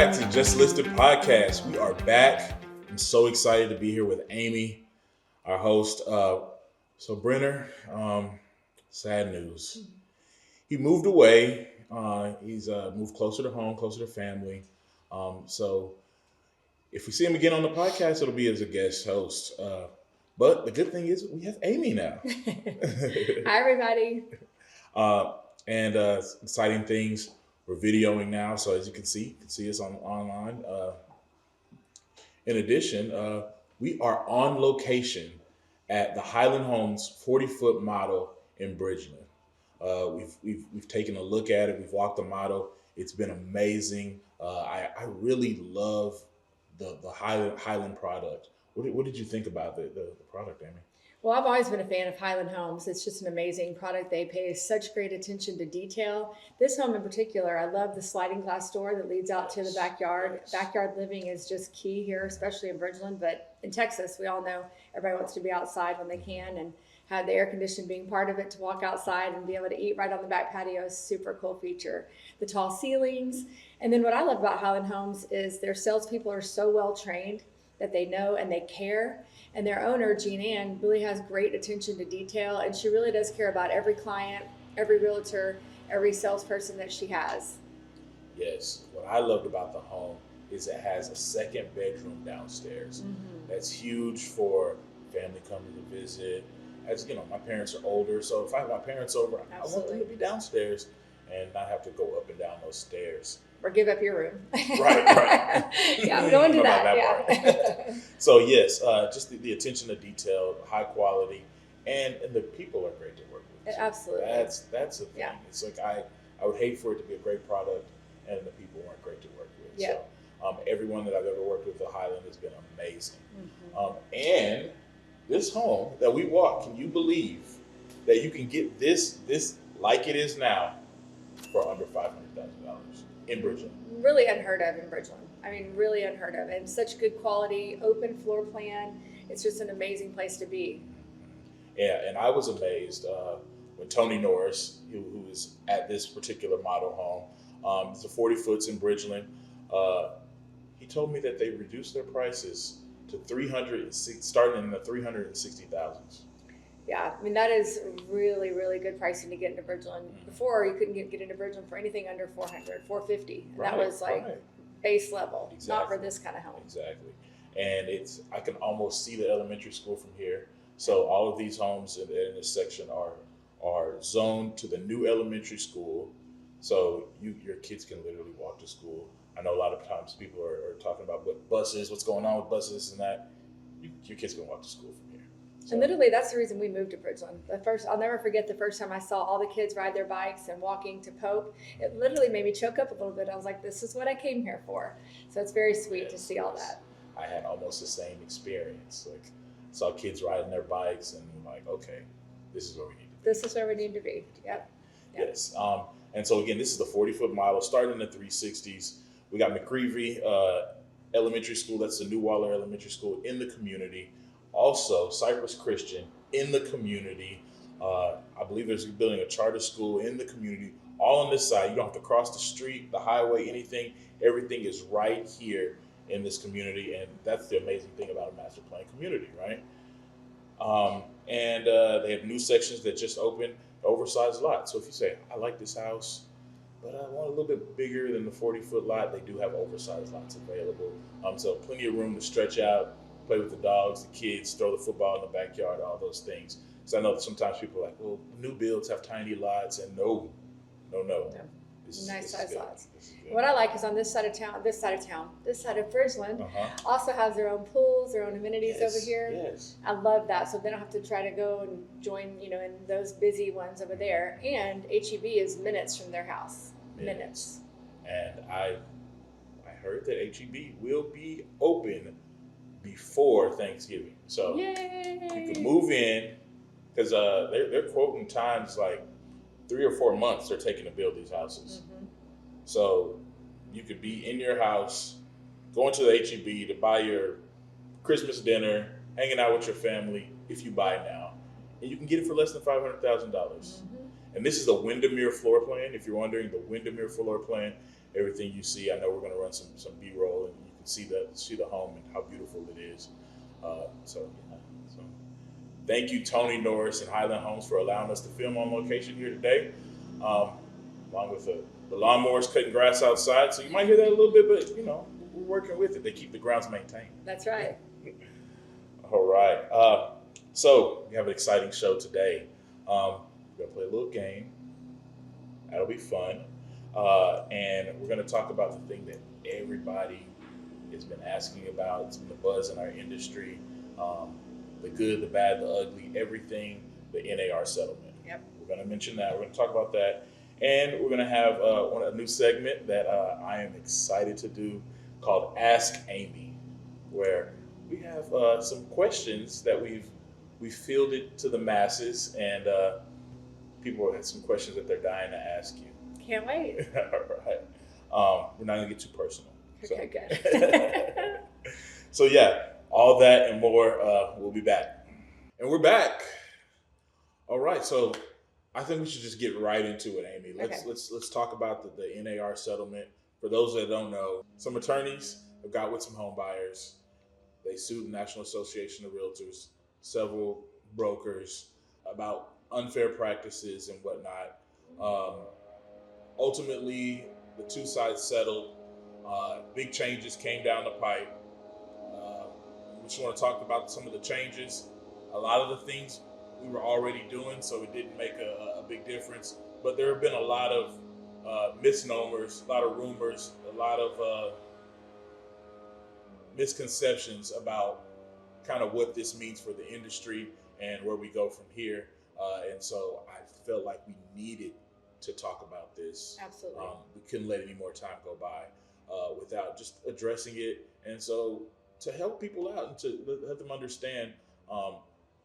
back to Just Listed Podcast. We are back. I'm so excited to be here with Amy, our host. So Brenner, sad news. He moved away. He's moved closer to home, closer to family. So if we see him again on the podcast, it'll be as a guest host. But the good thing is we have Amy now. Hi, everybody. And exciting things. We're videoing now, so as you can see us online. In addition, we are on location at the Highland Homes 40-foot model in Bridgeland. We've taken a look at it. We've walked the model. It's been amazing. I really love the Highland product. What did you think about the product, Amy? Well, I've always been a fan of Highland Homes. It's just an amazing product. They pay such great attention to detail. This home in particular, I love the sliding glass door that leads out to the backyard. Backyard living is just key here, especially in Bridgeland. But in Texas, we all know everybody wants to be outside when they can, and have the air conditioning being part of it to walk outside and be able to eat right on the back patio is a super cool feature. The tall ceilings. And then what I love about Highland Homes is their salespeople are so well trained that they know and they care. And their owner, Jean Ann, really has great attention to detail, and she really does care about every client, every realtor, every salesperson that she has. Yes. What I loved about the home is it has a second bedroom downstairs. Mm-hmm. That's huge for family coming to visit. As you know, my parents are older, so if I have my parents over, I want them to be downstairs and not have to go up and down those stairs. Or give up your room. Right. Yeah, we don't want to do that. So yes, just the attention to detail, high quality, and the people are great to work with. So absolutely. That's the thing. Yeah. It's like I would hate for it to be a great product and the people weren't great to work with. Yeah. So everyone that I've ever worked with at Highland has been amazing. Mm-hmm. And this home that we walked, can you believe that you can get this like it is now for under $500,000 in Bridgeland? Really unheard of in Bridgeland. I mean, really unheard of. And such good quality, open floor plan. It's just an amazing place to be. Yeah, and I was amazed when Tony Norris, who is at this particular model home, it's a 40 foots in Bridgeland. He told me that they reduced their prices to starting in the 360,000s. Yeah, I mean, that is really, really good pricing to get into Bridgeland. Before, you couldn't get into Bridgeland for anything under 400, 450. And that was like base level, not for this kind of home. Exactly. And I can almost see the elementary school from here. So all of these homes in this section are zoned to the new elementary school. So your kids can literally walk to school. I know a lot of times people are talking about what's going on with buses and that. Your kids can walk to school from here. So. And literally, that's the reason we moved to Bridgeland. I'll never forget the first time I saw all the kids ride their bikes and walking to Pope. It literally made me choke up a little bit. I was like, this is what I came here for. So it's very sweet to see all that. I had almost the same experience. Like, saw kids riding their bikes and I'm like, okay, this is where we need to be. This is where we need to be. Yep. Yes. And so again, this is the 40-foot model, starting in the 360s. We got McCreevy Elementary School. That's the New Waller Elementary School in the community. Also, Cypress Christian in the community. I believe there's building a charter school in the community, all on this side. You don't have to cross the street, the highway, anything. Everything is right here in this community, and that's the amazing thing about a master plan community, right? And they have new sections that just opened, oversized lots. So if you say, I like this house, but I want a little bit bigger than the 40-foot lot, they do have oversized lots available. So plenty of room to stretch out, play with the dogs, the kids, throw the football in the backyard, all those things. So I know that sometimes people are like, well, new builds have tiny lots, and no. Nice size lots. What I like is on this side of Bridgeland, also has their own pools, their own amenities over here. Yes. I love that. So they don't have to try to go and join, in those busy ones over there. And HEB is minutes from their house. Minutes. And I heard that HEB will be open before Thanksgiving. So yay! You can move in because they're quoting times like 3 or 4 months they're taking to build these houses. Mm-hmm. So you could be in your house, going to the HEB to buy your Christmas dinner, hanging out with your family if you buy now. And you can get it for less than $500,000. Mm-hmm. And this is the Windermere floor plan. If you're wondering, the Windermere floor plan, everything you see. I know we're going to run some B-roll, and you can see the home and how beautiful it is. So thank you, Tony Norris and Highland Homes, for allowing us to film on location here today, um, along with the lawnmowers cutting grass outside. So you might hear that a little bit, but we're working with it. They keep the grounds maintained. That's right. All right. So we have an exciting show today. We're gonna play a little game. That'll be fun. And we're gonna talk about the thing that everybody has been asking about. It's been the buzz in our industry. The good, the bad, the ugly, everything. The NAR settlement. Yep. We're gonna mention that. We're gonna talk about that, and we're gonna have a new segment that I am excited to do called Ask Amy, where we have some questions that we've fielded to the masses, and people have some questions that they're dying to ask you. Can't wait. All right. We're not gonna get too personal. Okay, good. So yeah, all that and more. We'll be back, and we're back. All right. So I think we should just get right into it, Amy. Let's talk about the NAR settlement. For those that don't know, some attorneys have got with some home buyers. They sued the National Association of Realtors, several brokers, about unfair practices and whatnot. Ultimately, the two sides settled. Big changes came down the pipe. We just want to talk about some of the changes. A lot of the things we were already doing, so it didn't make a big difference. But there have been a lot of misnomers, a lot of rumors, a lot of misconceptions about kind of what this means for the industry and where we go from here. And so I felt like we needed to talk about this. Absolutely. We couldn't let any more time go by without just addressing it. And so to help people out and to let them understand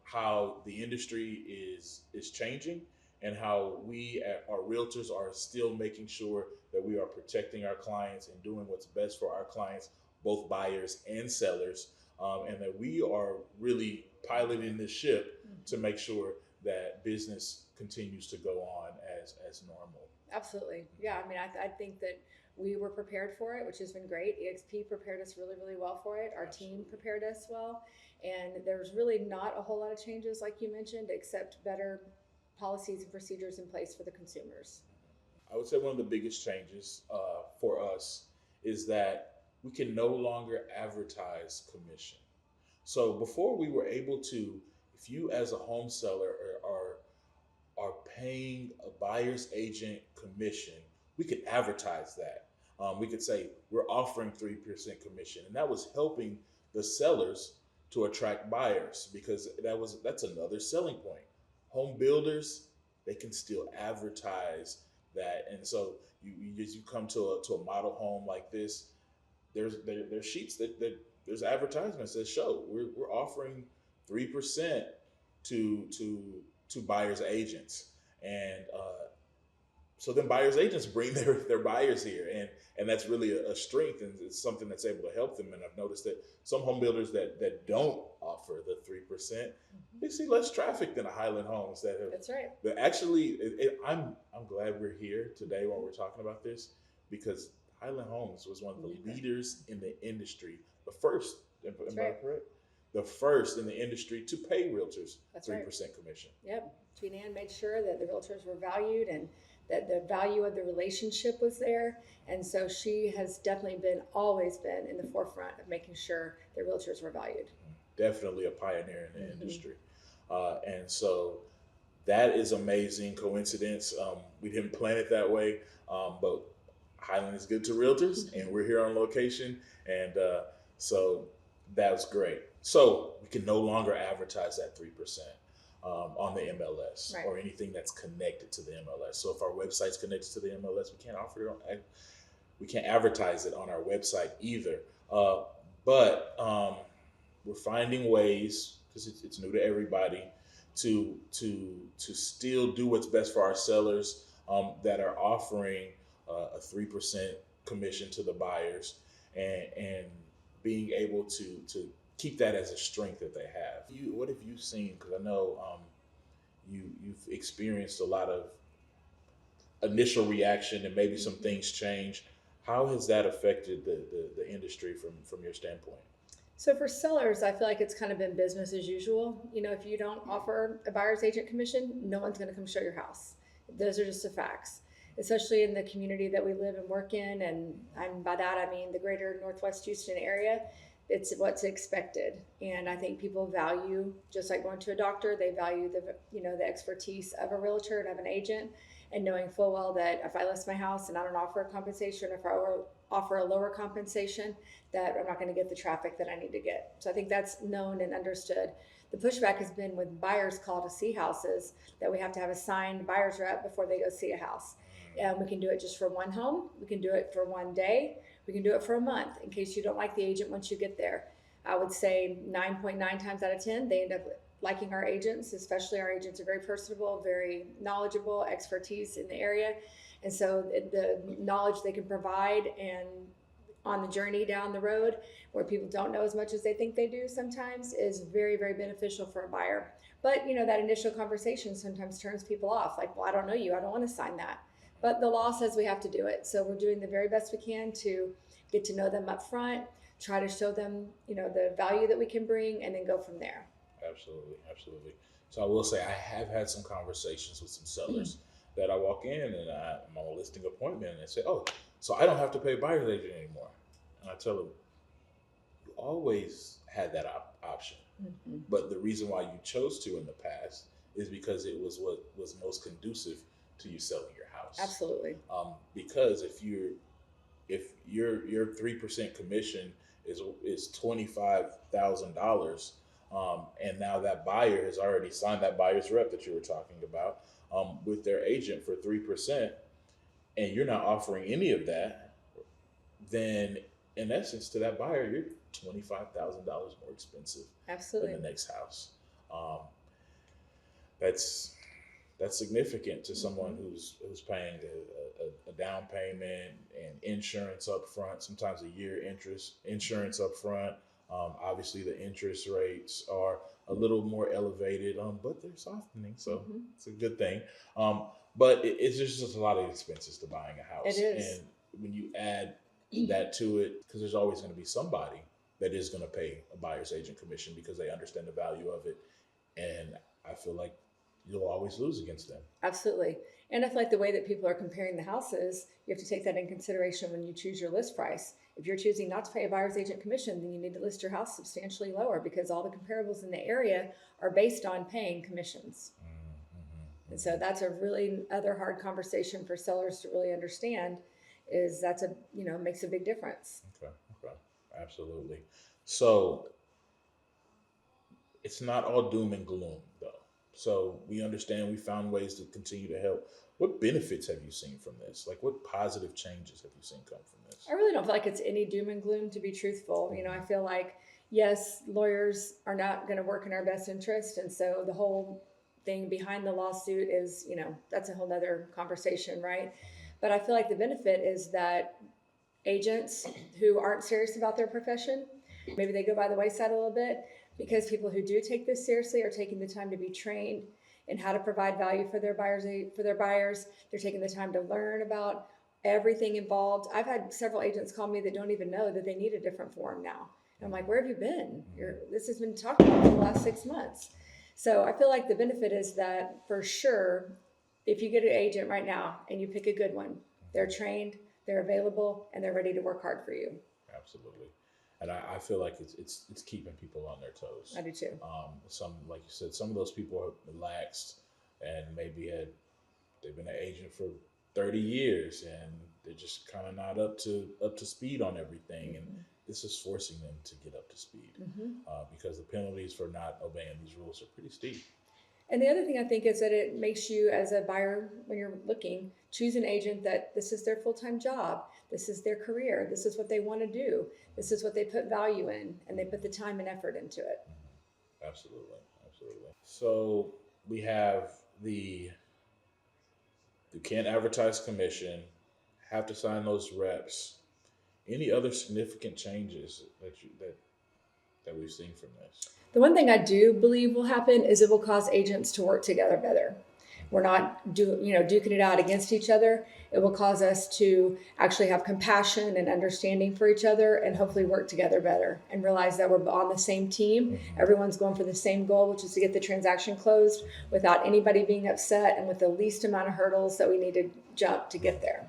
how the industry is changing and how we our realtors are still making sure that we are protecting our clients and doing what's best for our clients, both buyers and sellers, and that we are really piloting this ship to make sure that business continues to go on as normal. Absolutely. Yeah. I mean, I think that we were prepared for it, which has been great. EXP prepared us really, really well for it. Our team prepared us well. And there's really not a whole lot of changes, like you mentioned, except better policies and procedures in place for the consumers. I would say one of the biggest changes for us is that we can no longer advertise commission. So before we were able to, if you as a home seller are paying a buyer's agent commission, we could advertise that. We could say we're offering 3% commission, and that was helping the sellers to attract buyers because that's another selling point. Home builders, they can still advertise that, and so you come to a model home like this. There's sheets that there's advertisements that show we're offering 3% to buyers agents, and so then buyers agents bring their buyers here, and that's really a strength, and it's something that's able to help them. And I've noticed that some home builders that don't offer the 3%, they see less traffic than a Highland Homes that have. That's right. But actually, I'm glad we're here today while we're talking about this, because Highland Homes was one of the leaders in the industry, the first. Am I correct? The first in the industry to pay realtors 3% commission. Yep. Tina Ann made sure that the realtors were valued and that the value of the relationship was there. And so she has definitely always been in the forefront of making sure the realtors were valued. Definitely a pioneer in the industry. And so that is amazing coincidence. We didn't plan it that way, but Highland is good to realtors, and we're here on location. And so that was great. So we can no longer advertise that 3%. On the MLS or anything that's connected to the MLS. So if our website's connected to the MLS, we can't advertise it on our website either. But we're finding ways, because it's new to everybody, to still do what's best for our sellers that are offering a 3% commission to the buyers, and being able to keep that as a strength that they have. What have you seen? Because I know you've experienced a lot of initial reaction, and maybe some things changed. How has that affected the industry from your standpoint? So for sellers, I feel like it's kind of been business as usual. If you don't offer a buyer's agent commission, no one's going to come show your house. Those are just the facts, especially in the community that we live and work in. And by that, I mean the greater Northwest Houston area. It's what's expected. And I think people value, just like going to a doctor, they value the expertise of a realtor and of an agent, and knowing full well that if I list my house and I don't offer a compensation, or if I offer a lower compensation, that I'm not going to get the traffic that I need to get. So I think that's known and understood. The pushback has been with buyers call to see houses, that we have to have a signed buyer's rep before they go see a house. And we can do it just for one home. We can do it for one day. We can do it for a month in case you don't like the agent once you get there. I would say 9.9 times out of 10, they end up liking our agents, especially our agents are very personable, very knowledgeable, expertise in the area. And so the knowledge they can provide, and on the journey down the road where people don't know as much as they think they do sometimes, is very, very beneficial for a buyer. But that initial conversation sometimes turns people off. Like, well, I don't know you. I don't want to sign that. But the law says we have to do it. So we're doing the very best we can to get to know them up front, try to show them, the value that we can bring, and then go from there. Absolutely, absolutely. So I will say I have had some conversations with some sellers that I walk in and I'm on a listing appointment and they say, "Oh, so I don't have to pay buyer's agent anymore." And I tell them, "You always had that option, but the reason why you chose to in the past is because it was what was most conducive to you selling your house." Absolutely. Because if your 3% commission is $25,000. And now that buyer has already signed that buyer's rep that you were talking about with their agent for 3%, and you're not offering any of that, then in essence, to that buyer, you're $25,000 more expensive Absolutely. than the next house. Um, that's significant to someone who's paying a down payment and insurance up front, sometimes a year insurance up front. Obviously, the interest rates are a little more elevated, but they're softening, so it's a good thing. But it's just a lot of expenses to buying a house. It is. And when you add that to it, because there's always going to be somebody that is going to pay a buyer's agent commission because they understand the value of it. And I feel like you'll always lose against them. Absolutely. And I feel like the way that people are comparing the houses, you have to take that in consideration when you choose your list price. If you're choosing not to pay a buyer's agent commission, then you need to list your house substantially lower, because all the comparables in the area are based on paying commissions. And so that's a really other hard conversation for sellers to really understand, is that's makes a big difference. Okay. Absolutely. So it's not all doom and gloom, though. So we understand, we found ways to continue to help. What benefits have you seen from this? Like, what positive changes have you seen come from this? I really don't feel like it's any doom and gloom, to be truthful. I feel like, yes, lawyers are not going to work in our best interest. And so the whole thing behind the lawsuit is, that's a whole nother conversation, right? But I feel like the benefit is that agents who aren't serious about their profession, maybe they go by the wayside a little bit, because people who do take this seriously are taking the time to be trained in how to provide value for their buyers. They're taking the time to learn about everything involved. I've had several agents call me that don't even know that they need a different form now. And I'm like, where have you been? This has been talked about for the last 6 months. So I feel like the benefit is that, for sure, if you get an agent right now and you pick a good one, they're trained, they're available, and they're ready to work hard for you. Absolutely. And I feel like it's keeping people on their toes. I do too. Some, like you said, some of those people have relaxed and maybe they've been an agent for 30 years and they're just kind of not up to speed on everything. And this is forcing them to get up to speed because the penalties for not obeying these rules are pretty steep. And the other thing I think is that it makes you, as a buyer, when you're looking, choose an agent that this is their full-time job, this is their career, this is what they want to do, this is what they put value in, and they put the time and effort into it. Absolutely. So we have you can't advertise commission, have to sign those reps. Any other significant changes that we've seen from this? The one thing I do believe will happen is it will cause agents to work together better. We're not duking it out against each other. It will cause us to actually have compassion and understanding for each other, and hopefully work together better and realize that we're on the same team. Everyone's going for the same goal, which is to get the transaction closed without anybody being upset and with the least amount of hurdles that we need to jump to get there.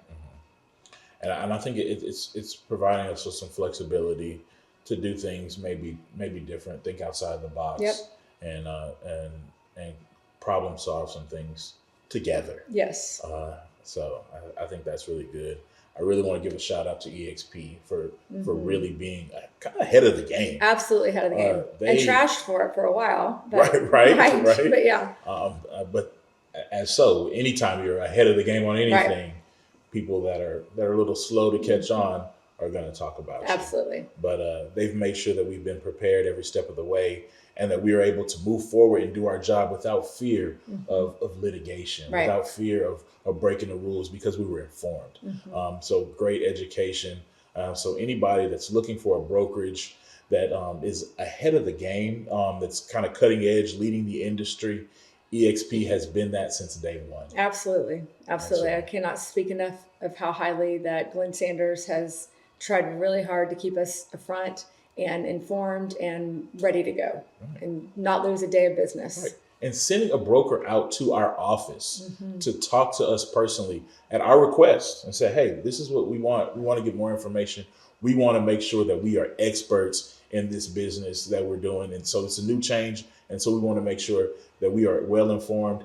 And I think it's providing us with some flexibility to do things maybe different, think outside the box, Yep. and problem solve some things together. Yes. So I think that's really good. I really want to give a shout out to EXP for really being kind of ahead of the game. Absolutely ahead of the game. And trashed for it for a while. But, Right. But yeah. But anytime you're ahead of the game on anything, people that are a little slow to catch on are going to talk about you. Absolutely. But they've made sure that we've been prepared every step of the way, and that we are able to move forward and do our job without fear of litigation, without fear of breaking the rules, because we were informed. So great education. So anybody that's looking for a brokerage that is ahead of the game, that's kind of cutting edge, leading the industry, EXP has been that since day one. Absolutely. I cannot speak enough of how highly that Glenn Sanders has tried really hard to keep us afront and informed and ready to go, and not lose a day of business. Right. And sending a broker out to our office to talk to us personally at our request and say, hey, this is what we want. We want to get more information. We want to make sure that we are experts in this business that we're doing. And so it's a new change. And so we want to make sure that we are well informed.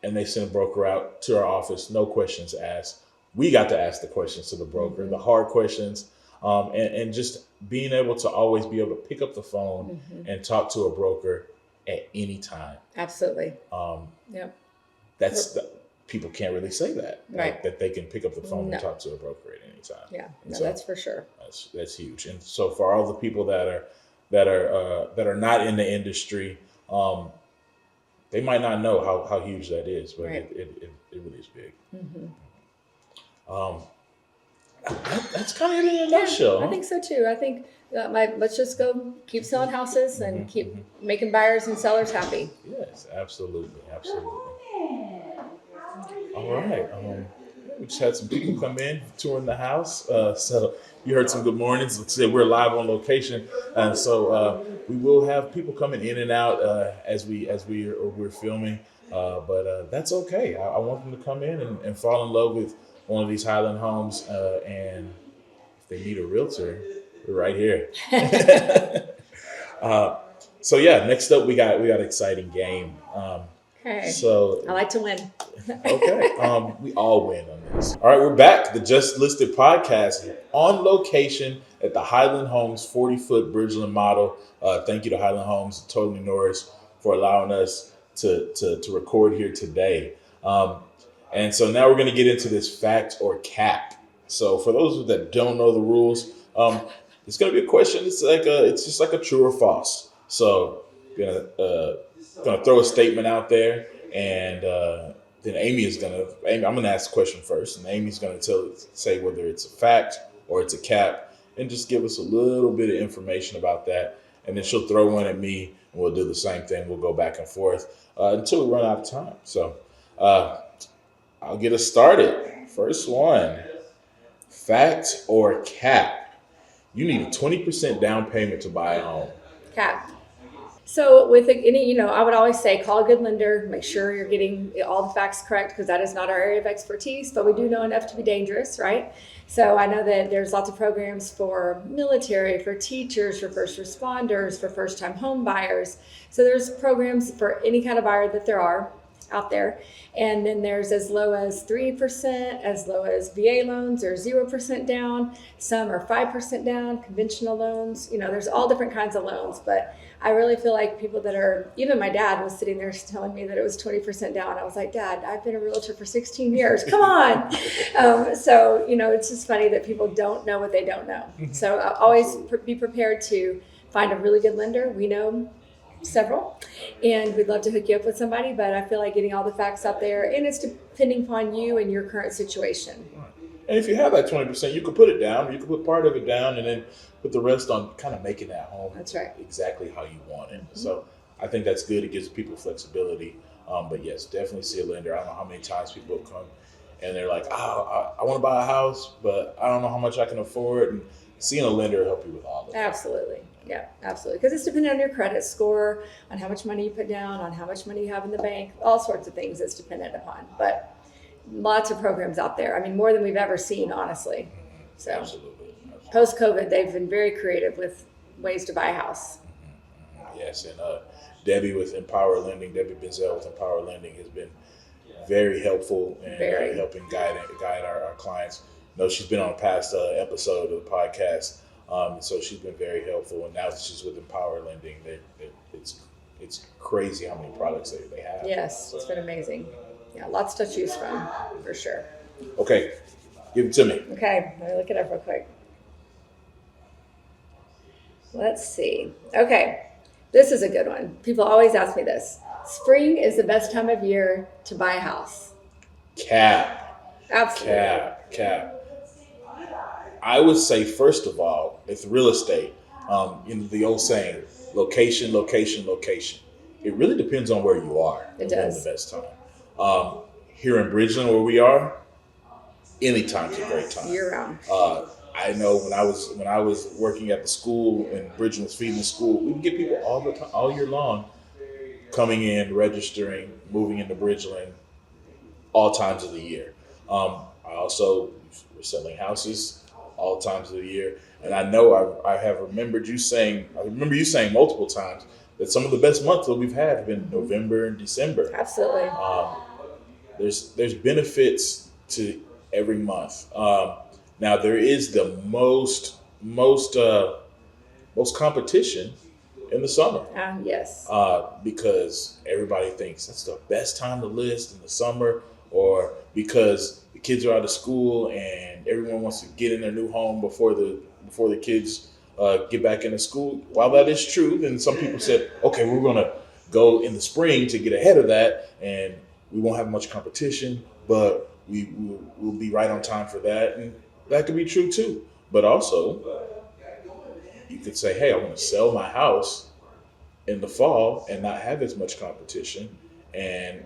And they send a broker out to our office, no questions asked. We got to ask the questions to the broker, the hard questions, and just being able to always be able to pick up the phone and talk to a broker at any time. Absolutely. People can't really say that, right? That they can pick up the phone and talk to a broker at any time. Yeah, So that's for sure. That's huge. And so for all the people that are not in the industry, they might not know how huge that is, but it really is big. That's kind of it in a nutshell. I think so too. I think let's just go keep selling houses and keep making buyers and sellers happy. Yes, absolutely. All right. We just had some people come in touring the house. So you heard some good mornings. Like I said, we're live on location, and so we will have people coming in and out as we're filming. But that's okay. I want them to come in and fall in love with one of these Highland Homes, and if they need a realtor, we're right here. So yeah, next up we got an exciting game. Okay. So I like to win. Okay. We all win on this. All right, we're back. The Just Listed podcast on location at the Highland Homes 40-foot Bridgeland model. Thank you to Highland Homes, Totally Norris, for allowing us to record here today. And so now we're going to get into this fact or cap. So for those that don't know the rules, it's going to be a question. It's just like a true or false. So gonna throw a statement out there, and then I'm gonna ask the question first, and Amy's gonna say whether it's a fact or it's a cap, and just give us a little bit of information about that, and then she'll throw one at me, and we'll do the same thing. We'll go back and forth until we run out of time. So I'll get us started. First one: fact or cap? You need a 20% down payment to buy a home. Cap. So with any, I would always say call a good lender, make sure you're getting all the facts correct, because that is not our area of expertise, but we do know enough to be dangerous, right? So I know that there's lots of programs for military, for teachers, for first responders, for first-time home buyers. So there's programs for any kind of buyer that there are out there. And then there's as low as 3%, as low as VA loans, or 0% down. Some are 5% down, conventional loans. There's all different kinds of loans, but I really feel like people that are, even my dad was sitting there telling me that it was 20% down. I was like, Dad, I've been a realtor for 16 years. Come on. So, it's just funny that people don't know what they don't know. So always be prepared to find a really good lender. We know several, and we'd love to hook you up with somebody, but I feel like getting all the facts out there, and it's depending upon you and your current situation. And if you have that 20%, you could put it down. You could put part of it down and then put the rest on kind of making that home. That's right. Exactly how you want it. So I think that's good. It gives people flexibility. But yes, definitely see a lender. I don't know how many times people come and they're like, oh, I want to buy a house, but I don't know how much I can afford. And seeing a lender will help you with all of that. Absolutely. Yeah, absolutely. Because it's dependent on your credit score, on how much money you put down, on how much money you have in the bank, all sorts of things it's dependent upon. But lots of programs out there. I mean, more than we've ever seen, honestly. So Absolutely. post-COVID, they've been very creative with ways to buy a house. Yes, and Debbie with Empower Lending, Debbie Benzel with Empower Lending has been very helpful and helping guide our clients. I know she's been on a past episode of the podcast, so she's been very helpful. And now she's with Empower Lending. It's crazy how many products they have. Yes, it's been amazing. Yeah, lots to choose from, for sure. Okay, give it to me. Okay, let me look it up real quick. Let's see. Okay, this is a good one. People always ask me this. Spring is the best time of year to buy a house. Cap. Absolutely. Cap. I would say, first of all, with real estate, the old saying, location. It really depends on where you are. It does. The best time. Here in Bridgeland, where we are, anytime's a great time. Year round. I know when I was working at the school and Bridgeland was feeding the school, we would get people all the time, all year long, coming in, registering, moving into Bridgeland, all times of the year. I also was selling houses all times of the year, and I know I remember you saying multiple times that some of the best months that we've had have been November and December. Absolutely. There's benefits to every month. Now there is the most competition in the summer. Yes. Because everybody thinks that's the best time to list in the summer, or because the kids are out of school and everyone wants to get in their new home before the kids get back into school. While that is true, then some people said, okay, we're going to go in the spring to get ahead of that, and we won't have much competition, but we'll be right on time for that. And that could be true too. But also, you could say, hey, I want to sell my house in the fall and not have as much competition and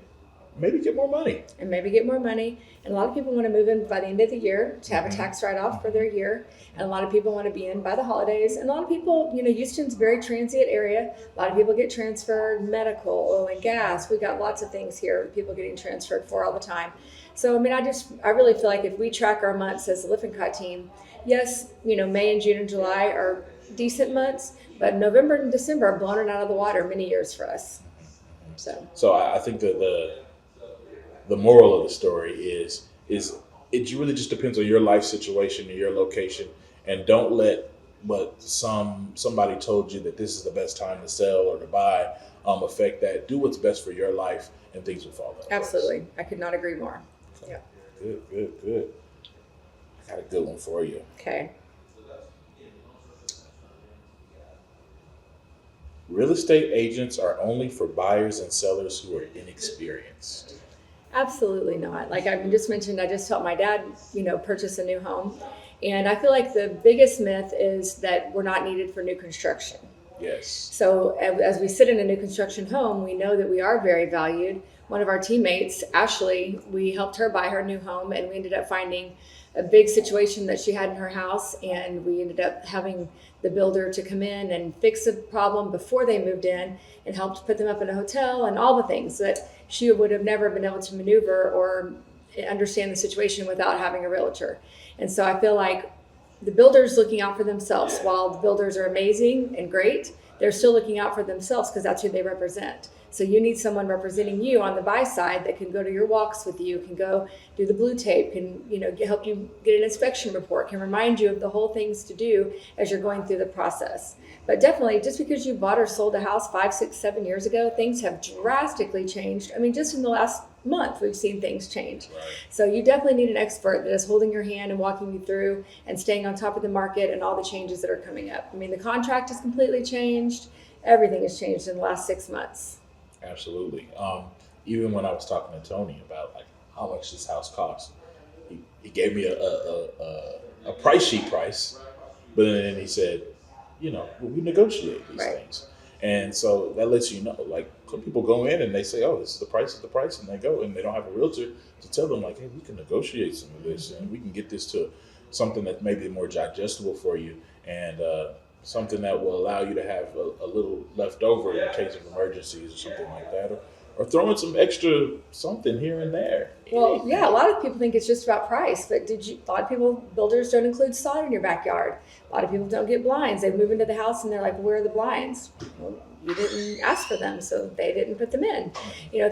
maybe get more money. And a lot of people want to move in by the end of the year to have a tax write-off for their year. And a lot of people want to be in by the holidays. And a lot of people, Houston's a very transient area. A lot of people get transferred, medical, oil and gas. We've got lots of things here, people getting transferred for all the time. So, I really feel like if we track our months as the Lippincott team, yes, May and June and July are decent months, but November and December are blown out of the water many years for us. So I think that the moral of the story is it really just depends on your life situation and your location, and don't let what somebody told you that this is the best time to sell or to buy affect that. Do what's best for your life, and things will fall into place. Absolutely, I could not agree more. Yeah. Good. I got a good one for you. Okay. Real estate agents are only for buyers and sellers who are inexperienced. Absolutely not. Like I just mentioned, I just helped my dad, purchase a new home. And I feel like the biggest myth is that we're not needed for new construction. Yes. So as we sit in a new construction home, we know that we are very valued. One of our teammates, Ashley, we helped her buy her new home, and we ended up finding a big situation that she had in her house, and we ended up having the builder to come in and fix the problem before they moved in and helped put them up in a hotel and all the things that she would have never been able to maneuver or understand the situation without having a realtor. And so I feel like the builders looking out for themselves. While the builders are amazing and great, they're still looking out for themselves because that's who they represent. So you need someone representing you on the buy side that can go to your walks with you, can go do the blue tape, can help you get an inspection report, can remind you of the whole things to do as you're going through the process. But definitely, just because you bought or sold a house 5, 6, 7 years ago, things have drastically changed. I mean, just in the last month, we've seen things change. Right. So you definitely need an expert that is holding your hand and walking you through and staying on top of the market and all the changes that are coming up. I mean, the contract has completely changed. Everything has changed in the last 6 months. Absolutely. Even when I was talking to Tony about how much this house costs, he gave me a price sheet price, but then he said, we negotiate these things. And so that lets you know, like, some people go in and they say, "Oh, this is the price," and they go and they don't have a realtor to tell them, like, "Hey, we can negotiate some of this, and we can get this to something that may be more digestible for you, and something that will allow you to have a little left over in case of emergencies or something like that, or throw in some extra something here and there." Well, yeah, a lot of people think it's just about price, but a lot of people, builders don't include sod in your backyard. A lot of people don't get blinds. They move into the house and they're like, where are the blinds? Well, you didn't ask for them, so they didn't put them in.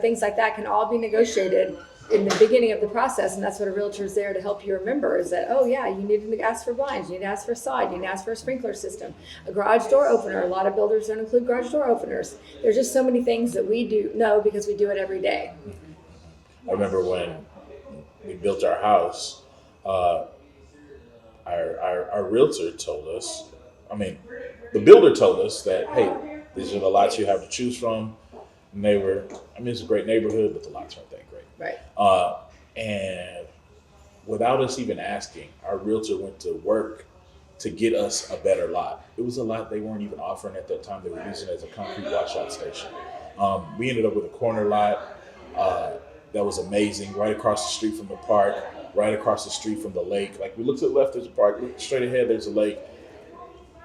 Things like that can all be negotiated in the beginning of the process, and that's what a realtor is there to help you remember, is that, oh yeah, you need to ask for blinds, you need to ask for sod, you need to ask for a sprinkler system, a garage door opener. A lot of builders don't include garage door openers. There's just so many things that we do know because we do it every day. I remember when we built our house, our realtor told us, the builder told us that, hey, these are the lots you have to choose from. And it's a great neighborhood, but the lots aren't that great. Right. And without us even asking, our realtor went to work to get us a better lot. It was a lot they weren't even offering at that time. They were using it as a concrete washout station. We ended up with a corner lot that was amazing, right across the street from the park, right across the street from the lake. Like, we looked to the left, there's a park. Looked straight ahead, there's a lake.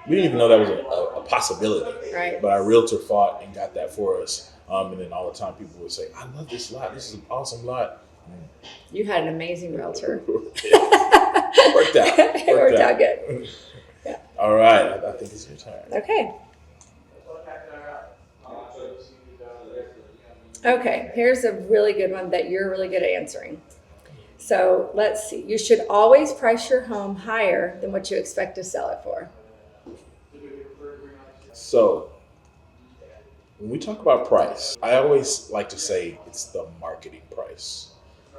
We didn't even know that was a possibility. Right. But our realtor fought and got that for us. And then all the time people would say, "I love this lot. This is an awesome lot." You had an amazing realtor. It worked out. It worked out good. Yeah. All right. I think it's your turn. Okay. Okay, here's a really good one that you're really good at answering. So let's see. You should always price your home higher than what you expect to sell it for. So when we talk about price, I always like to say it's the marketing price.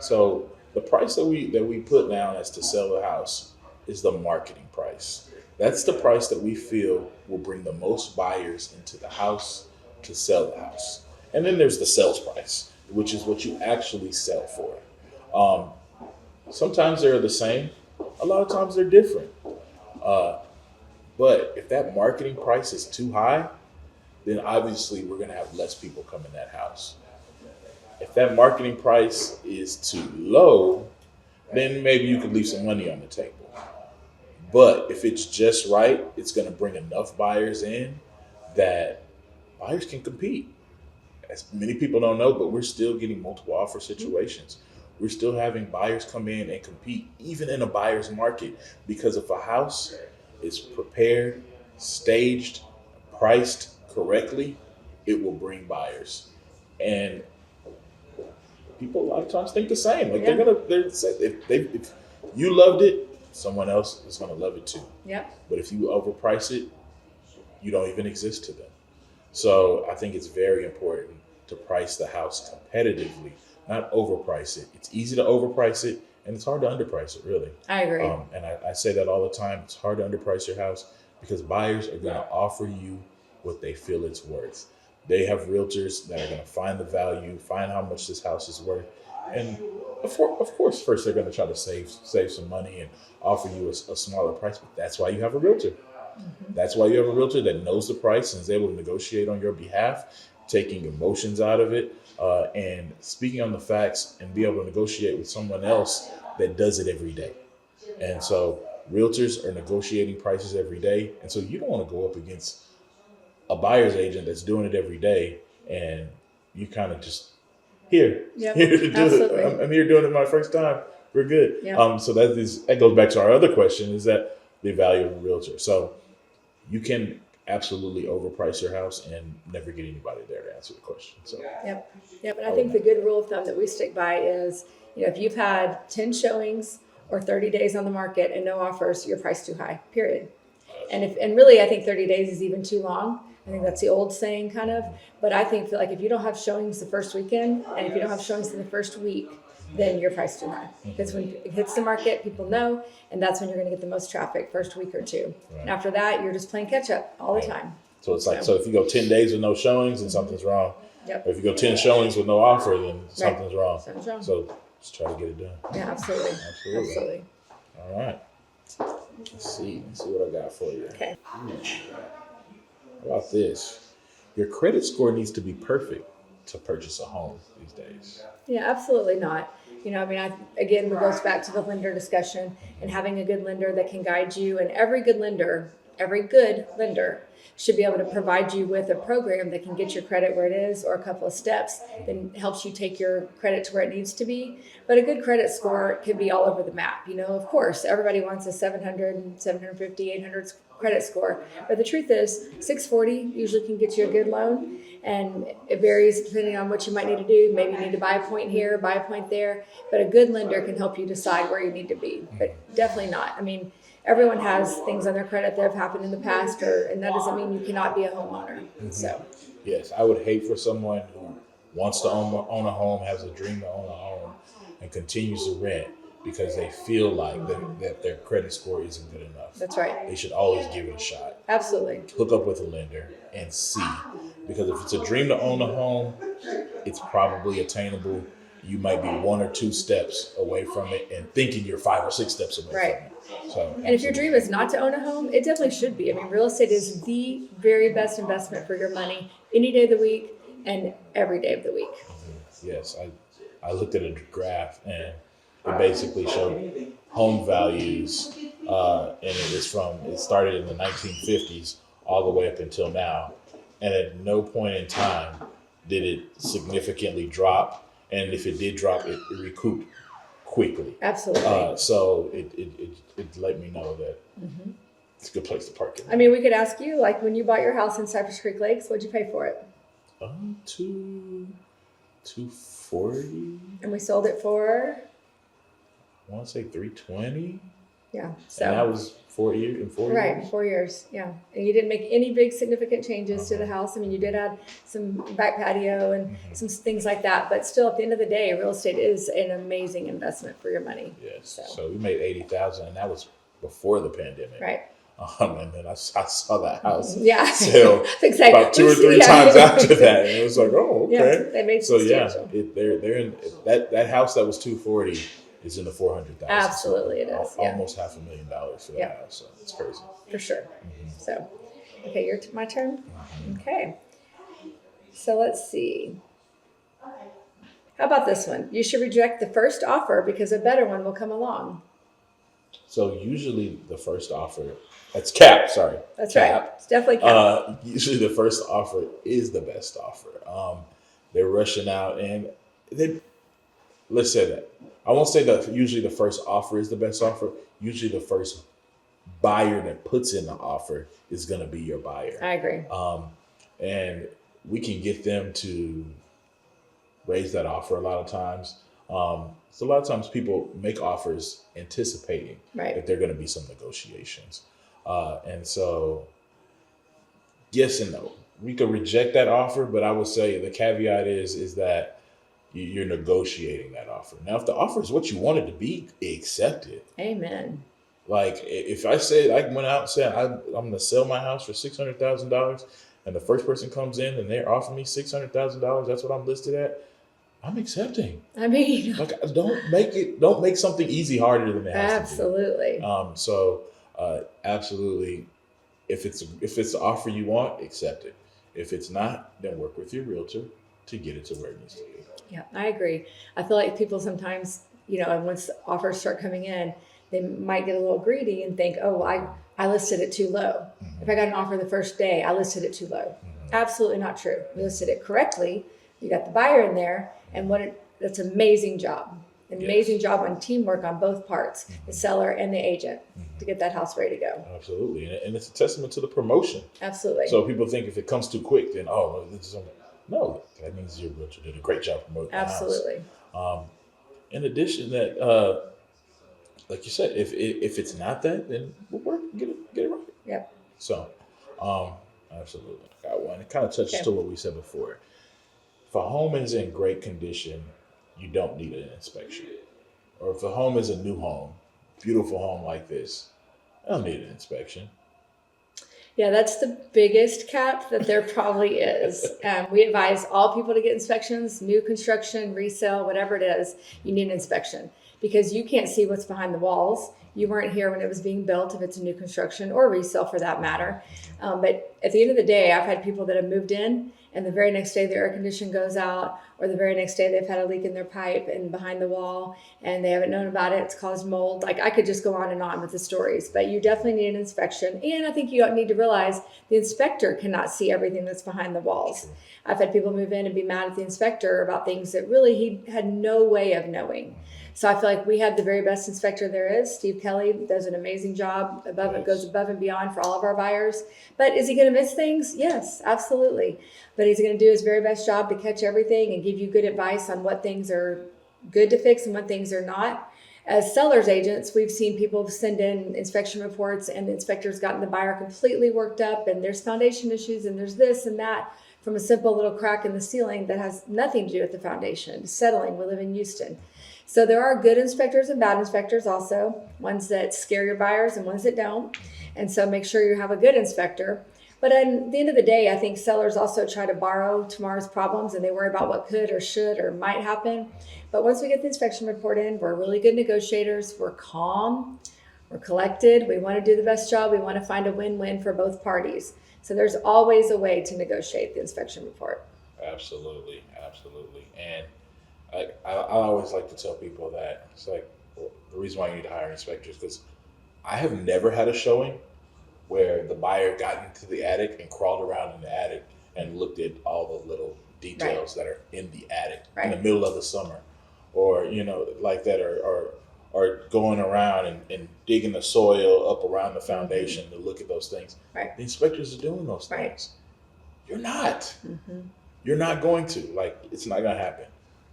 So the price that we put down as to sell the house is the marketing price. That's the price that we feel will bring the most buyers into the house to sell the house. And then there's the sales price, which is what you actually sell for. Sometimes they're the same. A lot of times they're different. But if that marketing price is too high, then obviously we're going to have less people come in that house. If that marketing price is too low, then maybe you could leave some money on the table. But if it's just right, it's going to bring enough buyers in that buyers can compete. As many people don't know, but we're still getting multiple offer situations. We're still having buyers come in and compete, even in a buyer's market, because if a house is prepared, staged, priced correctly, it will bring buyers. And people a lot of times think the same. Like, if you loved it, someone else is gonna love it too. Yeah. But if you overprice it, you don't even exist to them. So I think it's very important to price the house competitively, not overprice it. It's easy to overprice it, and it's hard to underprice it, really. I agree. And I say that all the time. It's hard to underprice your house because buyers are going to offer you what they feel it's worth. They have realtors that are going to find the value, find how much this house is worth. And of course, first they're going to try to save some money and offer you a smaller price. But that's why you have a realtor. Mm-hmm. That's why you have a realtor that knows the price and is able to negotiate on your behalf, taking emotions out of it, and speaking on the facts, and be able to negotiate with someone else that does it every day. And so realtors are negotiating prices every day. And so you don't want to go up against a buyer's agent that's doing it every day, and you kind of just here to do absolutely. it. I'm here doing it my first time. We're good. Yep. So that goes back to our other question, is that the value of a realtor. So you can absolutely overprice your house and never get anybody there to answer the question. So Yep. And I think the good rule of thumb that we stick by is, if you've had 10 showings or 30 days on the market and no offers, you're priced too high, period. And really, I think 30 days is even too long. I think that's the old saying, kind of. But I think that, like, if you don't have showings the first weekend, and if you don't have showings in the first week, then you're priced too high. Because when it hits the market, people know, and that's when you're going to get the most traffic, first week or two. Right. And after that, you're just playing catch up all the time. So it's like, so if you go 10 days with no showings, then something's wrong. Yep. Or if you go 10 showings with no offer, then something's wrong. Something's wrong. So just try to get it done. Yeah, absolutely. All right. Let's see what I got for you. Okay. How about this? your credit score needs to be perfect to purchase a home these days. Yeah, absolutely not. I mean, again, it goes back to the lender discussion and having a good lender that can guide you. And every good lender should be able to provide you with a program that can get your credit where it is, or a couple of steps that helps you take your credit to where it needs to be. But a good credit score can be all over the map. Of course, everybody wants a 700, 750, 800 credit score. But the truth is, 640 usually can get you a good loan. And it varies depending on what you might need to do. Maybe you need to buy a point here, buy a point there. But a good lender can help you decide where you need to be. But definitely not. I mean, everyone has things on their credit that have happened in the past, and that doesn't mean you cannot be a homeowner. So, Yes, I would hate for someone who wants to own a home, has a dream to own a home, and continues to rent because they feel like that their credit score isn't good enough. that's right. They should always give it a shot. Absolutely. Hook up with a lender and see. Because if it's a dream to own a home, it's probably attainable. You might be 1 or 2 steps away from it and thinking you're 5 or 6 steps away Right. from it. So, And if your dream is not to own a home, it definitely should be. I mean, real estate is the very best investment for your money any day of the week and every day of the week. yes, I looked at a graph and it basically showed home values, and it started in the 1950s all the way up until now, and at no point in time did it significantly drop, and if it did drop, it recouped quickly. Absolutely. So it let me know that it's a good place to park it. I mean, we could ask you, like when you bought your house in Cypress Creek Lakes, what'd you pay for it? 240. And we sold it for, I want to say 320. yeah. So and that So, was 4 years in 4 right, years. 4 years. Yeah. And you didn't make any big significant changes to the house. I mean, you did add some back patio and some things like that, but still at the end of the day, real estate is an amazing investment for your money. Yes. So we made 80,000, and that was before the pandemic. Right. And then I saw that house Yeah. sell Exactly. about 2 or 3 Yeah. times after that, and it was like, oh, Yeah, okay. they made So yeah, substantial. they're in that house that was 240 is in the 400,000. Absolutely it is, yeah. Almost $500,000 for that Yeah. house. So it's crazy. For sure. So, okay, my turn. Okay. So let's see. How about this one? You should reject the first offer because a better one will come along. So usually the first offer, that's cap. Sorry, That's cap. right. It's definitely cap. Usually the first offer is the best offer. They're rushing out, and let's say that. I won't say that usually the first offer is the best offer. Usually the first buyer that puts in the offer is going to be your buyer. I agree. And we can get them to raise that offer a lot of times. So a lot of times people make offers anticipating Right. that there are going to be some negotiations. And so, yes and no. We could reject that offer, but I would say the caveat is that you're negotiating that offer. Now, if the offer is what you want it to be, accept it. Amen. Like if I said I went out and said I'm going to sell my house for $600,000, and the first person comes in and they're offering me $600,000, that's what I'm listed at. I'm accepting. I mean, Like don't make something easy harder than it has absolutely. to be. So absolutely, if it's the offer you want, accept it. If it's not, then work with your realtor to get it to where it needs to be. Yeah, I agree. I feel like people sometimes, and once offers start coming in, they might get a little greedy and think, oh, I listed it too low. If I got an offer the first day, I listed it too low. Absolutely not true. You listed it correctly. You got the buyer in there, and that's an amazing job. An amazing job on teamwork on both parts, the seller and the agent, to get that house ready to go. Absolutely, and it's a testament to the promotion. Absolutely. So people think if it comes too quick, then no, that means your realtor did a great job promoting the house. Absolutely. In addition, that like you said, if it's not that, then we'll work and get it right. Yep. So, absolutely, I got one. It kind of touches to what we said before. If a home is in great condition, you don't need an inspection. Or if a home is a new home, beautiful home like this, I don't need an inspection. Yeah, that's the biggest cap that there probably is. We advise all people to get inspections, new construction, resale, whatever it is, you need an inspection because you can't see what's behind the walls. You weren't here when it was being built, if it's a new construction or resale for that matter. But at the end of the day, I've had people that have moved in and the very next day the air condition goes out, or the very next day they've had a leak in their pipe and behind the wall and they haven't known about it. It's caused mold. Like I could just go on and on with the stories, but you definitely need an inspection. And I think you need to realize the inspector cannot see everything that's behind the walls. I've had people move in and be mad at the inspector about things that really he had no way of knowing. So I feel like we have the very best inspector there is. Steve Kelly does an amazing job. Goes above and beyond for all of our buyers. But is he going to miss things? Yes, absolutely. But he's going to do his very best job to catch everything and give you good advice on what things are good to fix and what things are not. As sellers agents, we've seen people send in inspection reports and the inspector's gotten the buyer completely worked up and there's foundation issues and there's this and that from a simple little crack in the ceiling that has nothing to do with the foundation. Settling, we live in Houston. So there are good inspectors and bad inspectors also, ones that scare your buyers and ones that don't. And so make sure you have a good inspector. But at the end of the day, I think sellers also try to borrow tomorrow's problems and they worry about what could or should or might happen. But once we get the inspection report in, we're really good negotiators. We're calm, we're collected. We want to do the best job. We want to find a win-win for both parties. So there's always a way to negotiate the inspection report. Absolutely, absolutely. And I always like to tell people that it's like the reason why you need to hire inspectors because I have never had a showing where the buyer got into the attic and crawled around in the attic and looked at all the little details that are in the attic in the middle of the summer, or like that, or going around and digging the soil up around the foundation to look at those things. Right. The inspectors are doing those things. You're not. You're not going to. Like, it's not going to happen.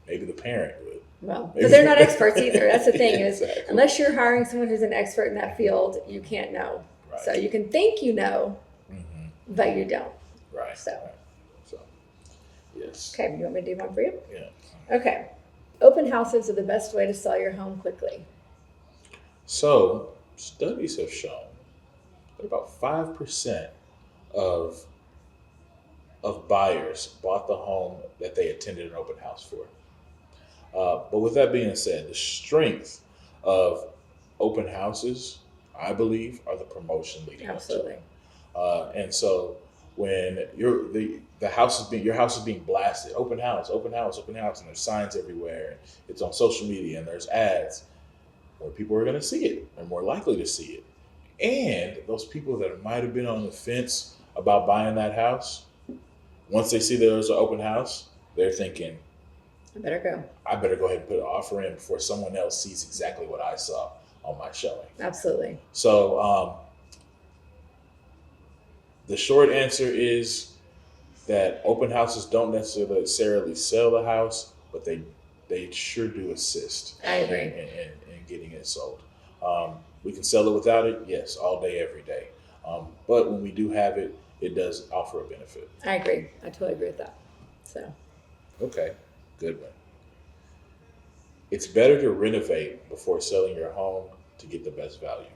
Maybe the parent would. Well, but they're not experts either. That's the thing is, Exactly. unless you're hiring someone who's an expert in that field, you can't know. Right. So you can think you know, but you don't. Right. So, yes. okay, you want me to do one for you? Yeah. Okay. Open houses are the best way to sell your home quickly. So, studies have shown that about 5% of buyers bought the home that they attended an open house for. But with that being said, the strength of open houses, I believe, are the promotion leading up to it. And so when your house is being blasted, open house, and there's signs everywhere, and it's on social media, and there's ads, more people are going to see it, and more likely to see it. And those people that might have been on the fence about buying that house, once they see there's an open house, they're thinking, I better go ahead and put an offer in before someone else sees exactly what I saw on my showing. Absolutely. So the short answer is that open houses don't necessarily sell the house, but they sure do assist. I agree. In getting it sold. We can sell it without it, yes, all day, every day. But when we do have it, it does offer a benefit. I agree. I totally agree with that. So. Okay, good one. It's better to renovate before selling your home to get the best value.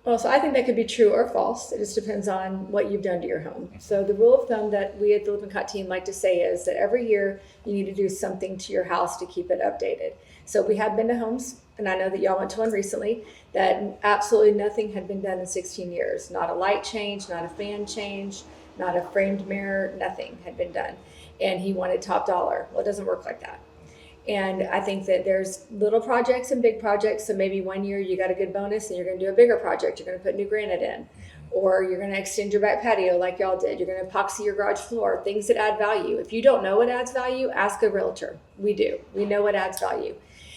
Well, so I think that could be true or false. It just depends on what you've done to your home. So the rule of thumb that we at the Lippincott team like to say is that every year you need to do something to your house to keep it updated. So we have been to homes, and I know that y'all went to one recently, that absolutely nothing had been done in 16 years. Not a light change, not a fan change, not a framed mirror, nothing had been done. And he wanted top dollar. Well, it doesn't work like that. And I think that there's little projects and big projects. So maybe one year you got a good bonus and you're going to do a bigger project. You're going to put new granite in, or you're going to extend your back patio like y'all did. You're going to epoxy your garage floor, things that add value. If you don't know what adds value, ask a realtor. We do. We know what adds value.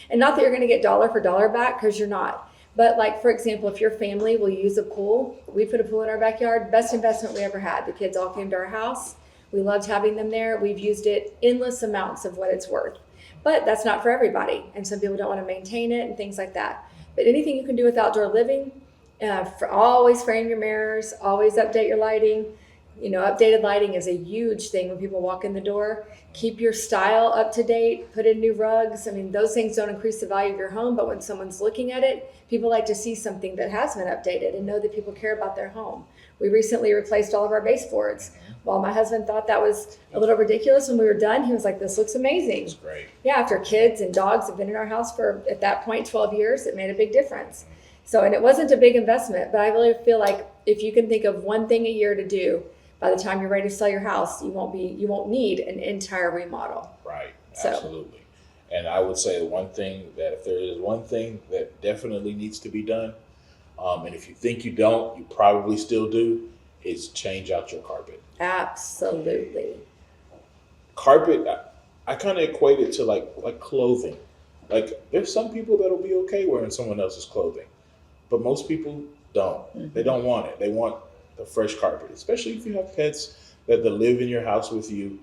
And not that you're going to get dollar for dollar back, because you're not. But like, for example, if your family will use a pool, we put a pool in our backyard, best investment we ever had. The kids all came to our house. We loved having them there. We've used it endless amounts of what it's worth. But that's not for everybody. And some people don't want to maintain it and things like that. But anything you can do with outdoor living, always frame your mirrors, always update your lighting, Updated lighting is a huge thing when people walk in the door. Keep your style up to date, put in new rugs. I mean, those things don't increase the value of your home, but when someone's looking at it, people like to see something that has been updated and know that people care about their home. We recently replaced all of our baseboards. While my husband thought that was a little ridiculous when we were done, he was like, this looks amazing. That's great. Yeah, after kids and dogs have been in our house for, at that point, 12 years, it made a big difference. So, and it wasn't a big investment, but I really feel like if you can think of one thing a year to do, by the time you're ready to sell your house, you won't need an entire remodel. Right, absolutely. And I would say one thing that if there is one thing that definitely needs to be done, and if you think you don't, you probably still do, is change out your carpet. Absolutely. Carpet, I kind of equate it to like clothing. Like there's some people that'll be okay wearing someone else's clothing, but most people don't. Mm-hmm. They don't want it. They want the fresh carpet, especially if you have pets that live in your house with you.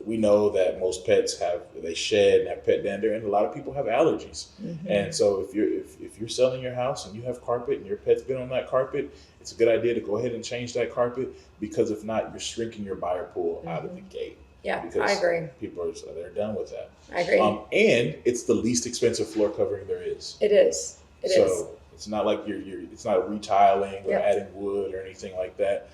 We know that most pets they shed and have pet dander, and a lot of people have allergies. Mm-hmm. And so if you're selling your house and you have carpet and your pet's been on that carpet, it's a good idea to go ahead and change that carpet, because if not, you're shrinking your buyer pool out of the gate. Yeah, Because I agree. People they're done with that. I agree. And it's the least expensive floor covering there is. It is. It is. It's not like it's not retiling or Yep. adding wood or anything like that.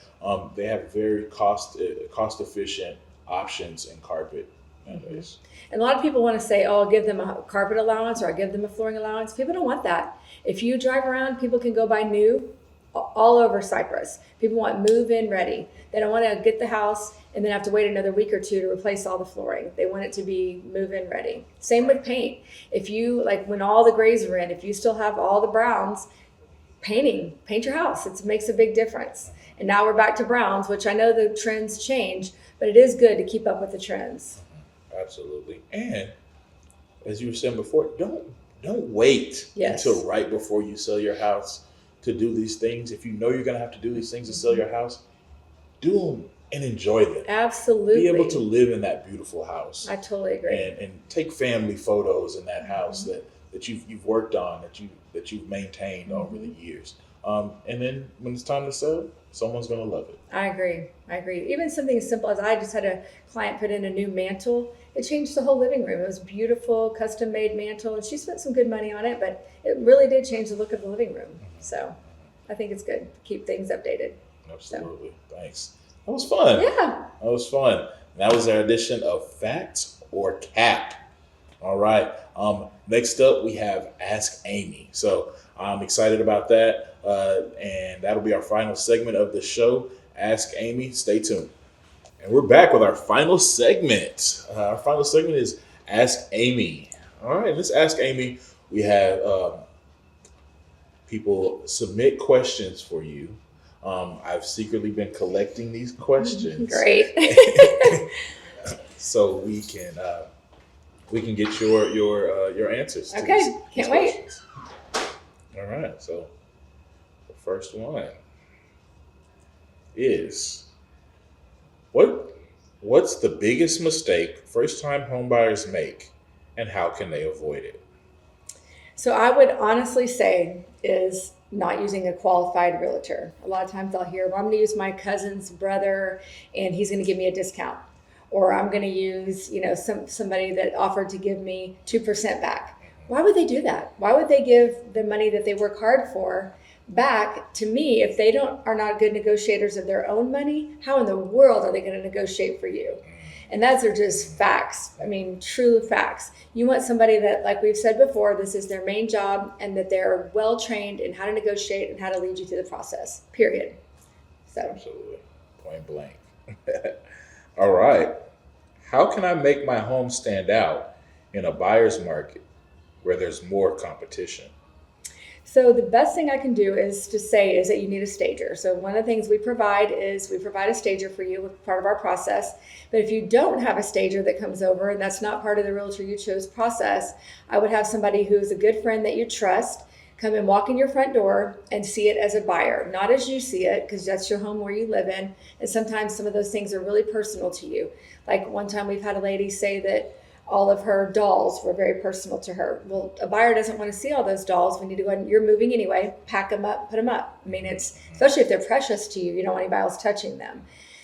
They have very cost efficient options in carpet nowadays. And a lot of people want to say, oh, I'll give them a carpet allowance or I'll give them a flooring allowance. People don't want that. If you drive around, people can go buy new all over Cyprus. People want move-in ready. They don't want to get the house and then have to wait another week or two to replace all the flooring. They want it to be move-in ready. Same with paint. If you, like when all the grays are in, if you still have all the browns, paint your house. It makes a big difference. And now we're back to browns, which I know the trends change, but it is good to keep up with the trends. Absolutely. And as you were saying before, don't wait until right before you sell your house to do these things. If you know you're going to have to do these things to sell your house, do them and enjoy them. Absolutely. Be able to live in that beautiful house. I totally agree. And take family photos in that house that you've worked on, that you've maintained over the years. And then when it's time to sell, someone's going to love it. I agree. Even something as simple as I just had a client put in a new mantle. It changed the whole living room. It was beautiful, custom made mantle, and she spent some good money on it, but it really did change the look of the living room. So I think it's good to keep things updated. Absolutely. So. Thanks. That was fun. Yeah. That was fun. And that was our edition of Facts or Cap. All right. Next up, we have Ask Amy. So I'm excited about that. And that'll be our final segment of the show. Ask Amy. Stay tuned. And we're back with our final segment. Our final segment is Ask Amy. All right. Let's Ask Amy. We have people submit questions for you. I've secretly been collecting these questions. Great. So we can get your answers. Okay, can't wait. Questions. All right. So the first one is what's the biggest mistake first-time homebuyers make, and how can they avoid it? So I would honestly say is not using a qualified realtor. A lot of times I'll hear, well, I'm going to use my cousin's brother and he's going to give me a discount. Or I'm going to use, somebody that offered to give me 2% back. Why would they do that? Why would they give the money that they work hard for back to me if they are not good negotiators of their own money? How in the world are they going to negotiate for you? And those are just facts. I mean, true facts. You want somebody that, like we've said before, this is their main job and that they're well trained in how to negotiate and how to lead you through the process, period. So. Absolutely. Point blank. All right. How can I make my home stand out in a buyer's market where there's more competition? So the best thing I can do is that you need a stager. So one of the things we provide a stager for you with part of our process. But if you don't have a stager that comes over and that's not part of the Realtor You Chose process, I would have somebody who's a good friend that you trust come and walk in your front door and see it as a buyer, not as you see it, because that's your home where you live in. And sometimes some of those things are really personal to you. Like one time we've had a lady say that all of her dolls were very personal to her. Well, a buyer doesn't want to see all those dolls. We need to go ahead, you're moving anyway, pack them up, put them up. I mean, it's, especially if they're precious to you, you don't want anybody else touching them.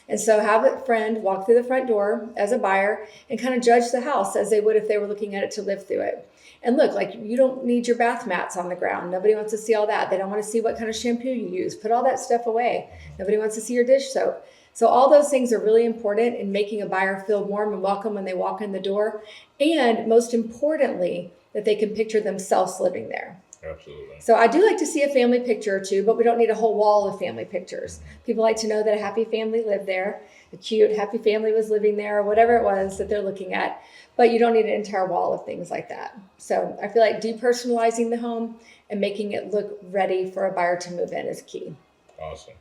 And so have a friend walk through the front door as a buyer and kind of judge the house as they would if they were looking at it to live through it. And look, like, you don't need your bath mats on the ground. Nobody wants to see all that. They don't want to see what kind of shampoo you use. Put all that stuff away. Nobody wants to see your dish soap. So all those things are really important in making a buyer feel warm and welcome when they walk in the door. And most importantly, that they can picture themselves living there. Absolutely. So I do like to see a family picture or two, but we don't need a whole wall of family pictures. People like to know that a happy family lived there, a cute, happy family was living there, or whatever it was that they're looking at. But you don't need an entire wall of things like that. So I feel like depersonalizing the home and making it look ready for a buyer to move in is key. Awesome.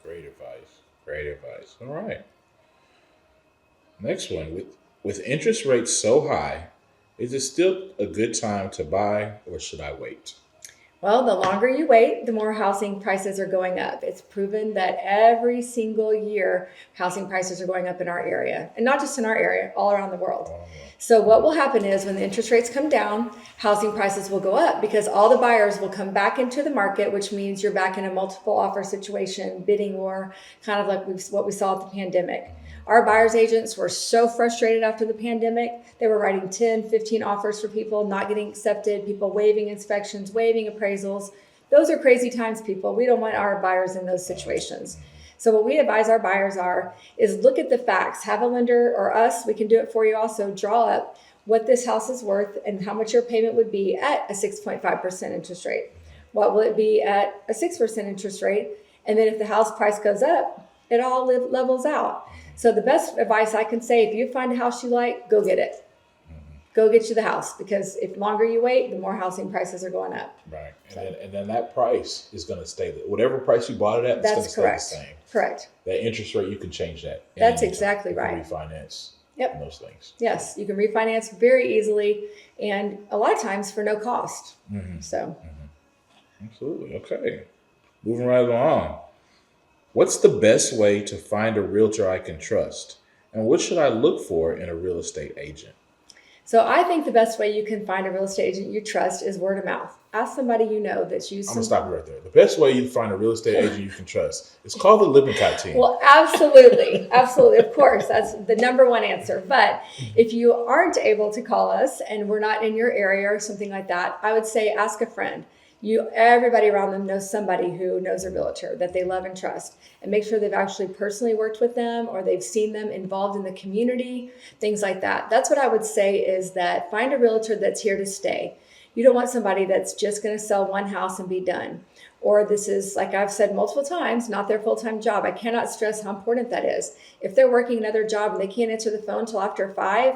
Great advice. All right. Next one. With interest rates so high, is it still a good time to buy, or should I wait? Well, the longer you wait, the more housing prices are going up. It's proven that every single year, housing prices are going up in our area. And not just in our area, all around the world. So what will happen is when the interest rates come down, housing prices will go up because all the buyers will come back into the market, which means you're back in a multiple offer situation, bidding war, kind of like what we saw at the pandemic. Our buyers agents were so frustrated after the pandemic. They were writing 10, 15 offers for people, not getting accepted, people waiving inspections, waiving appraisals. Those are crazy times, people. We don't want our buyers in those situations. So what we advise our buyers is look at the facts. Have a lender or us, we can do it for you also, draw up what this house is worth and how much your payment would be at a 6.5% interest rate. What will it be at a 6% interest rate? And then if the house price goes up, it all levels out. So the best advice I can say, if you find a house you like, go get it. Go get you the house, because if longer you wait, the more housing prices are going up. Right. And then that price is going to stay, whatever price you bought it at, it's going to stay the same. Correct. That interest rate, you can change that. That's exactly right. Refinance. Yep. Those things. Yes, you can refinance very easily, and a lot of times for no cost. So. Absolutely. Okay. Moving right along. What's the best way to find a realtor I can trust? And what should I look for in a real estate agent? So I think the best way you can find a real estate agent you trust is word of mouth. Ask somebody you know that's used. I'm going to stop you right there. The best way you find a real estate agent you can trust is call the Lippincott team. Well, absolutely. Absolutely. Of course, that's the number one answer. But if you aren't able to call us and we're not in your area or something like that, I would say ask a friend. Everybody around them knows somebody who knows a realtor that they love and trust, and make sure they've actually personally worked with them or they've seen them involved in the community, things like that. That's what I would say, is that find a realtor that's here to stay. You don't want somebody that's just going to sell one house and be done. Or this is, like I've said multiple times, not their full-time job. I cannot stress how important that is. If they're working another job and they can't answer the phone till after 5,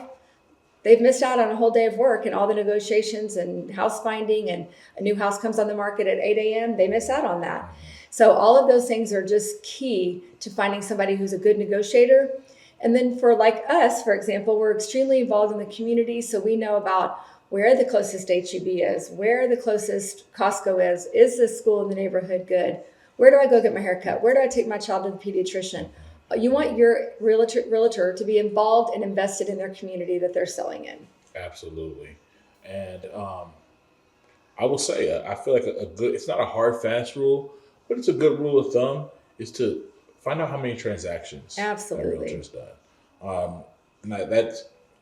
they've missed out on a whole day of work and all the negotiations and house finding, and a new house comes on the market at 8 a.m. They miss out on that. So all of those things are just key to finding somebody who's a good negotiator. And then for like us, for example, we're extremely involved in the community. So we know about where the closest HEB is, where the closest Costco is this school in the neighborhood good? Where do I go get my hair cut? Where do I take my child to the pediatrician? You want your realtor to be involved and invested in their community that they're selling in. Absolutely. And I will say, I feel like a good, it's not a hard, fast rule, but it's a good rule of thumb, is to find out how many transactions Absolutely. a realtor's done.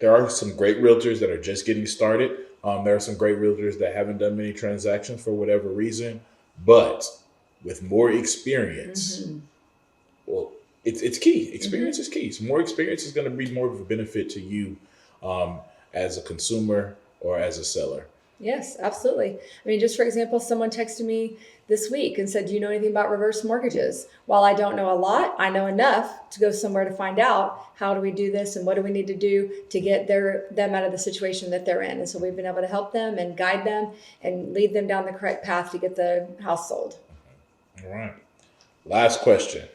There are some great realtors that are just getting started. There are some great realtors that haven't done many transactions for whatever reason, but with more experience, well, it's key. Experience is key. So more experience is going to be more of a benefit to you as a consumer or as a seller. Yes, absolutely. I mean, just for example, someone texted me this week and said, do you know anything about reverse mortgages? While I don't know a lot, I know enough to go somewhere to find out how do we do this and what do we need to do to get them out of the situation that they're in. And so we've been able to help them and guide them and lead them down the correct path to get the house sold. All right. Last question.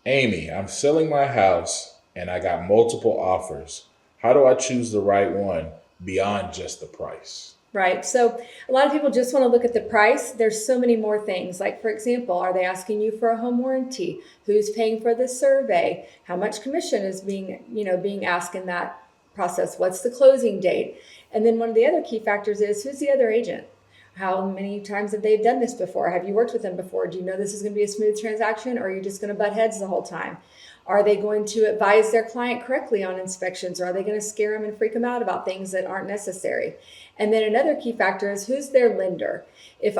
Amy, I'm selling my house and I got multiple offers. How do I choose the right one beyond just the price? Right. So a lot of people just want to look at the price. There's so many more things. Like, for example, are they asking you for a home warranty? Who's paying for the survey? How much commission is being asked in that process? What's the closing date? And then one of the other key factors is, who's the other agent? How many times have they done this before? Have you worked with them before? Do you know this is going to be a smooth transaction, or are you just going to butt heads the whole time? Are they going to advise their client correctly on inspections, or are they going to scare them and freak them out about things that aren't necessary? And then another key factor is, who's their lender? If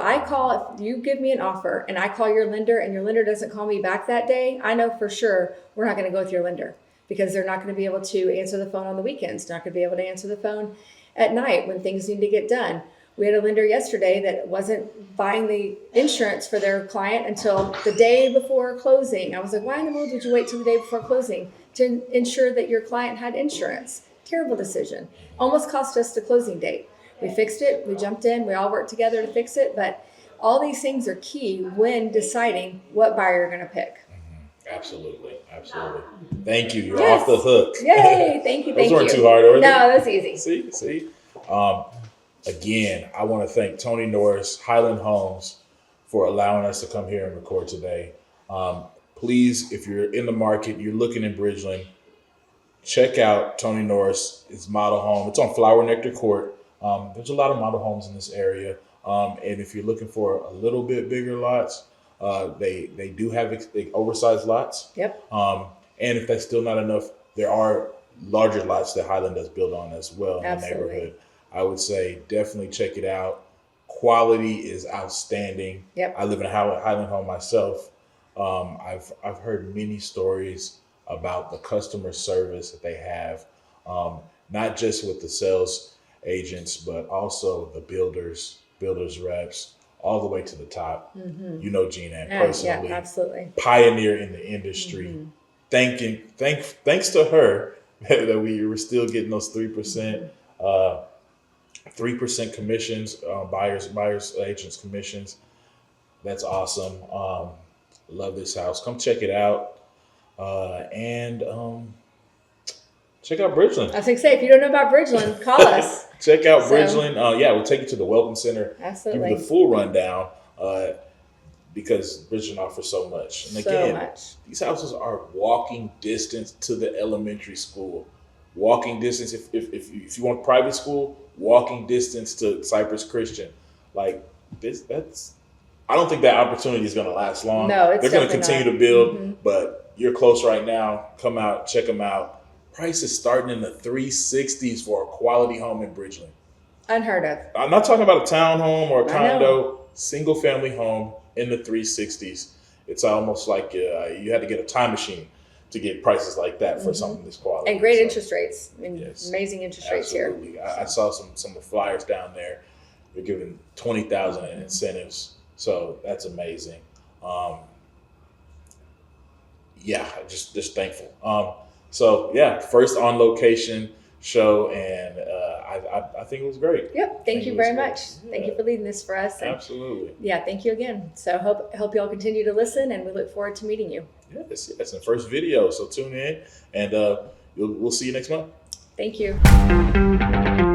you give me an offer and I call your lender and your lender doesn't call me back that day, I know for sure we're not going to go with your lender, because they're not going to be able to answer the phone on the weekends, not going to be able to answer the phone at night when things need to get done. We had a lender yesterday that wasn't buying the insurance for their client until the day before closing. I was like, why in the world did you wait till the day before closing to ensure that your client had insurance? Terrible decision. Almost cost us the closing date. We fixed it. We jumped in. We all worked together to fix it. But all these things are key when deciding what buyer you're going to pick. Absolutely. Thank you. You're Yes. off the hook. Yay. Thank you. Those Thank weren't you. too hard, were they? No, that's easy. See? Again, I want to thank Tony Norris, Highland Homes, for allowing us to come here and record today. Please, if you're in the market, you're looking in Bridgeland, check out Tony Norris' model home. It's on Flower Nectar Court. There's a lot of model homes in this area. And if you're looking for a little bit bigger lots, they do have oversized lots. Yep. And if that's still not enough, there are larger lots that Highland does build on as well in Absolutely. the neighborhood. I would say definitely check it out. Quality is outstanding. Yep. I live in a Highland home myself. I've heard many stories about the customer service that they have, not just with the sales agents, but also the builders reps, all the way to the top. Mm-hmm. You know Gina personally, Yeah, absolutely. pioneer in the industry. Mm-hmm. Thanks to her that we were still getting those 3%. 3% commissions, buyers agents commissions. That's awesome. Love this house. Come check it out. And check out Bridgeland. I was going to say, if you don't know about Bridgeland, call us. Check out Bridgeland. We'll take you to the Welcome Center. Absolutely. Give you the full rundown because Bridgeland offers so much. And again, these houses are walking distance to the elementary school. Walking distance, if you want private school, walking distance to Cypress Christian. Like this, I don't think that opportunity is going to last long. No, it's they're going to continue to build, but you're close right now. Come out, check them out. Price is starting in the 360s for a quality home in Bridgeland. Unheard of. I'm not talking about a townhome or a condo, single family home in the 360s. It's almost like you had to get a time machine to get prices like that for something this quality. And great interest rates. Amazing interest rates here. I saw some of the flyers down there. They're giving $20,000 in incentives. So that's amazing. Just thankful. First on location show, and I think it was great. Yep. Thank you very much. Yeah. Thank you for leading this for us. And absolutely. Yeah. Thank you again. So hope you all continue to listen, and we look forward to meeting you. Yes. The first video. So tune in, and we'll see you next month. Thank you.